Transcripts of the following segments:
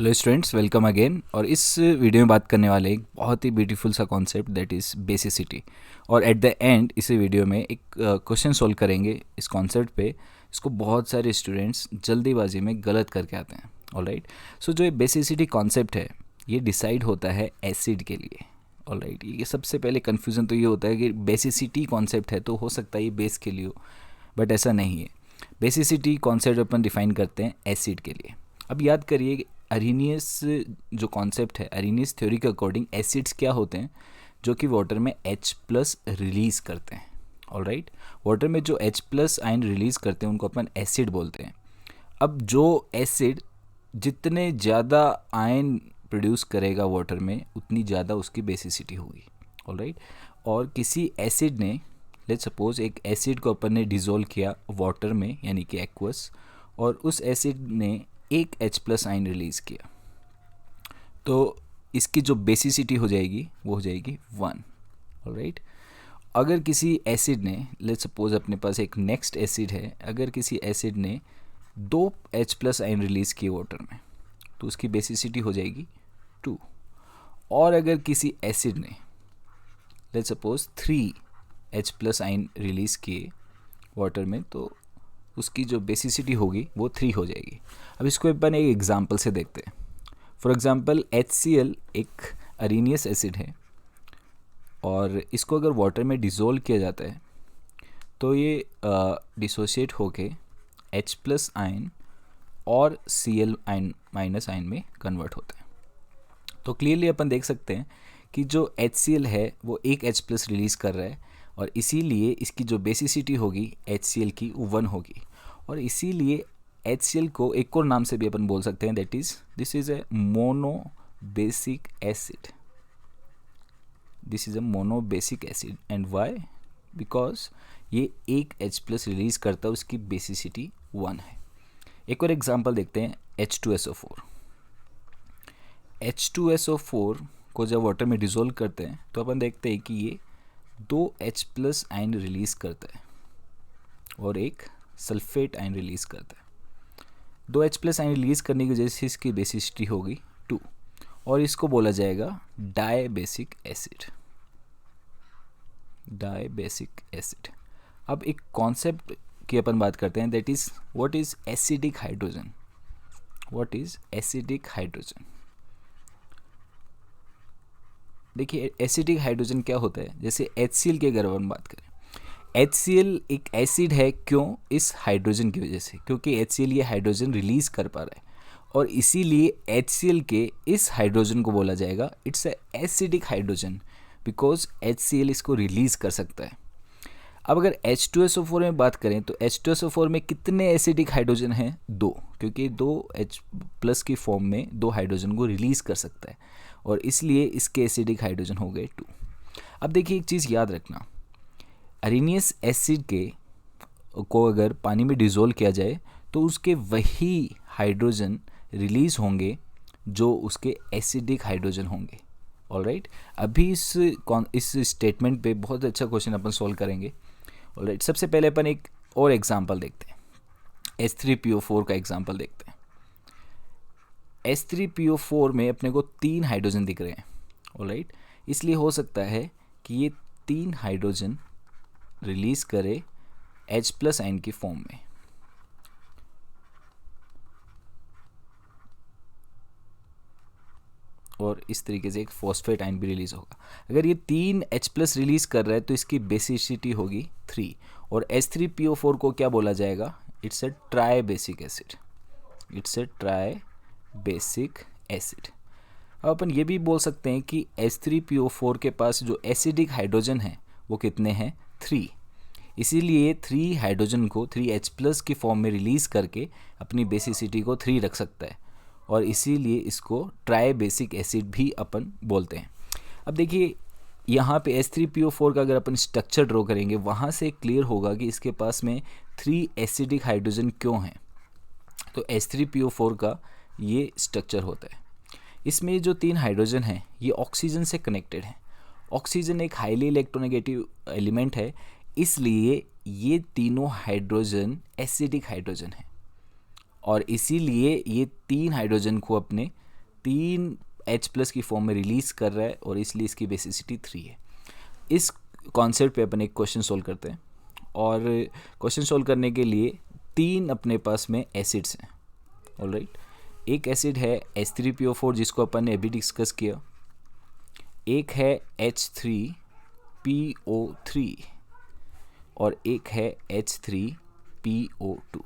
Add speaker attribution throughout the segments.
Speaker 1: Hello students, welcome again. और इस video में बात करने वाले एक बहुत ही ब्यूटीफुल सा कॉन्सेप्ट दैट इज़ बेसिसिटी। और एट द एंड इस वीडियो में एक क्वेश्चन सॉल्व करेंगे इस कॉन्सेप्ट पे। इसको बहुत सारे स्टूडेंट्स जल्दीबाजी में गलत करके आते हैं। ऑलराइट, सो जो ये बेसिसिटी कॉन्सेप्ट है ये डिसाइड होता है एसिड के लिए। ऑलराइट, ये सबसे पहले कन्फ्यूज़न तो ये होता है कि बेसिसिटी कॉन्सेप्ट है तो हो सकता है ये बेस के लिए हो, बट ऐसा नहीं है। बेसिसिटी कॉन्सेप्ट अपन डिफाइन करते हैं एसिड के लिए। अब याद करिए, अरीनियस जो कॉन्सेप्ट है, अरीनियस थ्योरी के अकॉर्डिंग एसिड्स क्या होते हैं जो कि वाटर में H प्लस रिलीज़ करते हैं। ऑलराइट, वाटर में जो H प्लस आयन रिलीज़ करते हैं उनको अपन एसिड बोलते हैं। अब जो एसिड जितने ज़्यादा आयन प्रोड्यूस करेगा वाटर में उतनी ज़्यादा उसकी बेसिसिटी होगी। ऑलराइट, और किसी एसिड ने, लेट्स सपोज एक एसिड को अपन ने डिज़ोल्व किया वाटर में यानी कि एक्वस, और उस एसिड ने एक H प्लस आयन रिलीज़ किया, तो इसकी जो बेसिसिटी हो जाएगी वो हो जाएगी 1। ऑलराइट, अगर किसी एसिड ने, लेट्स सपोज अपने पास एक नेक्स्ट एसिड है, अगर किसी एसिड ने 2 H प्लस आयन रिलीज़ किए वाटर में तो उसकी बेसिसिटी हो जाएगी 2। और अगर किसी एसिड ने, let's suppose 3 H plus ion release किए वाटर में तो उसकी जो बेसिसिटी होगी वो 3 हो जाएगी। अब इसको अपन एक एग्जांपल से देखते हैं। फॉर एग्जांपल HCl एक अरीनियस एसिड है और इसको अगर वाटर में डिज़ोल्व किया जाता है तो ये डिसोशिएट होके H प्लस आयन और Cl आयन माइनस आयन में कन्वर्ट होता है। तो क्लियरली अपन देख सकते हैं कि जो HCl है वो एक H प्लस रिलीज़ कर रहा है और इसीलिए इसकी जो बेसिसिटी होगी HCl की 1 होगी। और इसीलिए HCl को एक और नाम से भी अपन बोल सकते हैं, that is this is a mono basic acid. This is a mono basic acid and why, because ये एक H प्लस रिलीज़ करता है, उसकी बेसिसिटी 1 है। एक और एग्जांपल देखते हैं, H2SO4। H2SO4 को जब वाटर में डिज़ोल्व करते हैं तो अपन देखते हैं कि ये 2 H प्लस आयन रिलीज़ करता है और एक सल्फेट आयन रिलीज़ करता है। 2 H प्लस आयन रिलीज़ करने की वजह से इसकी बेसिसिटी होगी 2 और इसको बोला जाएगा di basic acid. Di basic acid. अब एक कॉन्सेप्ट की अपन बात करते हैं, that is what is acidic hydrogen. What is acidic hydrogen? देखिए, एसिडिक हाइड्रोजन क्या होता है, जैसे HCl के अगर अपन बात करें, HCl एक एसिड है, क्यों? इस हाइड्रोजन की वजह से, क्योंकि HCl ये हाइड्रोजन रिलीज़ कर पा रहा है और इसीलिए HCl के इस हाइड्रोजन को बोला जाएगा it's a acidic hydrogen, because HCl इसको रिलीज़ कर सकता है। अब अगर H2SO4 में बात करें तो H2SO4 में कितने एसिडिक हाइड्रोजन हैं? 2, क्योंकि 2 H प्लस की फॉर्म में 2 हाइड्रोजन को रिलीज़ कर सकता है और इसलिए इसके एसिडिक हाइड्रोजन हो गए 2। अब देखिए, एक चीज़ याद रखना, अरीनियस एसिड के को अगर पानी में डिज़ोल्व किया जाए तो उसके वही हाइड्रोजन रिलीज़ होंगे जो उसके एसिडिक हाइड्रोजन होंगे। ऑलराइट, अभी इस स्टेटमेंट पे बहुत अच्छा क्वेश्चन अपन सॉल्व करेंगे। ऑलराइट, सबसे पहले अपन एक और एग्जांपल देखते हैं, H3PO4 का एग्जांपल देखते हैं। H3PO4 में अपने को 3 हाइड्रोजन दिख रहे हैं। ऑलराइट, इसलिए हो सकता है कि ये 3 हाइड्रोजन रिलीज़ करे H प्लस आयन की फॉर्म में। और इस तरीके से एक फॉस्फेट आयन भी रिलीज़ होगा। अगर ये 3 H प्लस रिलीज़ कर रहा है तो इसकी बेसिसिटी होगी 3 और H3PO4 को क्या बोला जाएगा? It's a try basic acid. It's a try basic acid. अब अपन ये भी बोल सकते हैं कि H3PO4 के पास जो एसिडिक हाइड्रोजन है वो कितने हैं? 3। इसीलिए 3 हाइड्रोजन को 3H प्लस की फॉर्म में रिलीज़ करके अपनी बेसिसिटी को 3 रख सकता है और इसीलिए इसको ट्राई बेसिक एसिड भी अपन बोलते हैं। अब देखिए, यहाँ पे H3PO4 का अगर अपन स्ट्रक्चर ड्रॉ करेंगे वहाँ से क्लियर होगा कि इसके पास में 3 एसिडिक हाइड्रोजन क्यों हैं। तो H3PO4 का ये स्ट्रक्चर होता है। इसमें जो 3 हाइड्रोजन हैं ये ऑक्सीजन से कनेक्टेड हैं। ऑक्सीजन एक हाईली इलेक्ट्रोनेगेटिव एलिमेंट है, इसलिए ये तीनों हाइड्रोजन एसिडिक हाइड्रोजन हैं और इसीलिए ये 3 हाइड्रोजन को अपने 3 H+ की फॉर्म में रिलीज़ कर रहा है और इसलिए इसकी बेसिसिटी 3 है। इस कॉन्सेप्ट पे अपन एक क्वेश्चन सोल्व करते हैं और क्वेश्चन सोल्व करने के लिए 3 अपने पास में एसिड्स हैं। ऑलराइट, एक एसिड है H3PO4 जिसको अपन ने अभी डिस्कस किया, एक है H3PO3 और एक है H3PO2।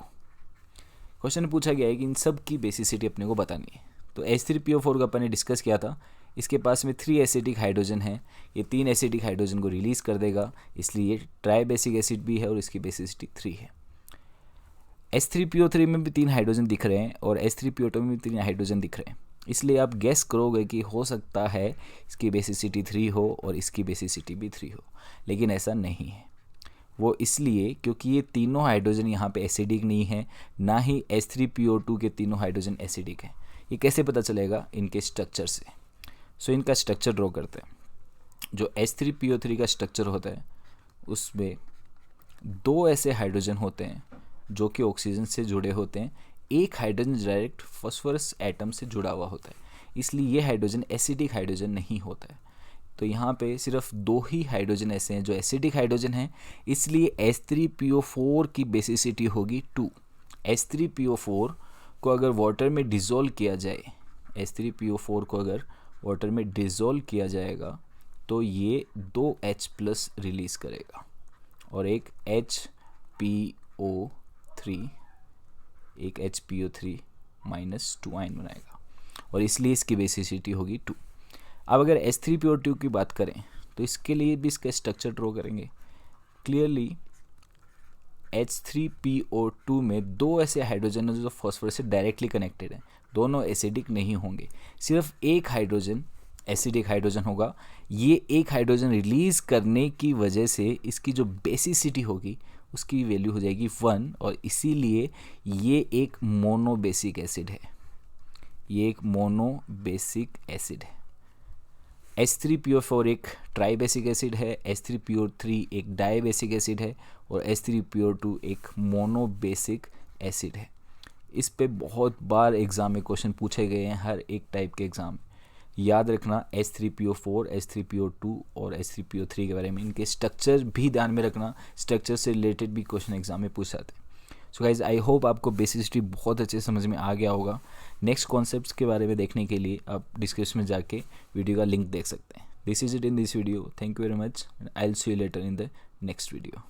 Speaker 1: क्वेश्चन में पूछा गया है कि इन सब की बेसिसिटी अपने को बतानी है। तो H3PO4 का अपन ने डिस्कस किया था, इसके पास में 3 एसिडिक हाइड्रोजन है, ये 3 एसिडिक हाइड्रोजन को रिलीज़ कर देगा, इसलिए ये ट्राई बेसिक एसिड भी है और इसकी बेसिसिटी 3 है। H3PO3 में भी 3 हाइड्रोजन दिख रहे हैं और H3PO2 में भी 3 हाइड्रोजन दिख रहे हैं, इसलिए आप गेस करोगे कि हो सकता है इसकी बेसिसिटी 3 हो और इसकी बेसिसिटी भी 3 हो, लेकिन ऐसा नहीं है। वो इसलिए क्योंकि ये तीनों हाइड्रोजन यहाँ पे एसिडिक नहीं है, ना ही H3PO2 के तीनों हाइड्रोजन एसिडिक हैं। ये कैसे पता चलेगा? इनके स्ट्रक्चर से। सो इनका स्ट्रक्चर ड्रॉ करते हैं। जो H3PO3 का स्ट्रक्चर होता है उसमें 2 ऐसे हाइड्रोजन होते हैं जो कि ऑक्सीजन से जुड़े होते हैं, एक हाइड्रोजन डायरेक्ट फॉस्फोरस एटम से जुड़ा हुआ होता है, इसलिए ये हाइड्रोजन एसिडिक हाइड्रोजन नहीं होता है। तो यहाँ पे सिर्फ 2 ही हाइड्रोजन ऐसे हैं जो एसिडिक हाइड्रोजन हैं, इसलिए H3PO4 की बेसिसिटी होगी 2। H3PO4 को अगर वाटर में डिज़ोल्व किया जाए, H3PO4 को अगर वाटर में डिज़ोल्व किया जाएगा तो ये 2H+ रिलीज़ करेगा और एक HPO3 -2 आयन बनाएगा और इसलिए इसकी बेसिसिटी होगी 2। अब अगर H3PO2 की बात करें तो इसके लिए भी इसका स्ट्रक्चर ड्रॉ करेंगे। क्लियरली H3PO2 में 2 ऐसे हाइड्रोजन हैं जो फॉस्फोरस से डायरेक्टली कनेक्टेड हैं, दोनों एसिडिक नहीं होंगे, सिर्फ एक हाइड्रोजन एसिडिक हाइड्रोजन होगा। ये एक हाइड्रोजन रिलीज़ करने की वजह से इसकी जो बेसिसिटी होगी उसकी वैल्यू हो जाएगी 1 और इसीलिए ये एक मोनोबेसिक एसिड है। ये एक मोनोबेसिक एसिड है। H3PO4 एक ट्राइबेसिक एसिड है, H3PO3 एक डाइबेसिक एसिड है और H3PO2 एक मोनोबेसिक एसिड है। इस पे बहुत बार एग्ज़ाम में क्वेश्चन पूछे गए हैं, हर एक टाइप के एग्ज़ाम। याद रखना H3PO4, H3PO2 और H3PO3 के बारे में, इनके स्ट्रक्चर भी ध्यान में रखना, स्ट्रक्चर से रिलेटेड भी क्वेश्चन एग्जाम में पूछ जाते हैं। सो गाइज, आई होप आपको बेसिसिटी बहुत अच्छे समझ में आ गया होगा। नेक्स्ट कॉन्सेप्ट्स के बारे में देखने के लिए आप डिस्क्रिप्शन में जाके वीडियो का लिंक देख सकते हैं। This is it in this video. Thank you very much. I will see you later in the next video.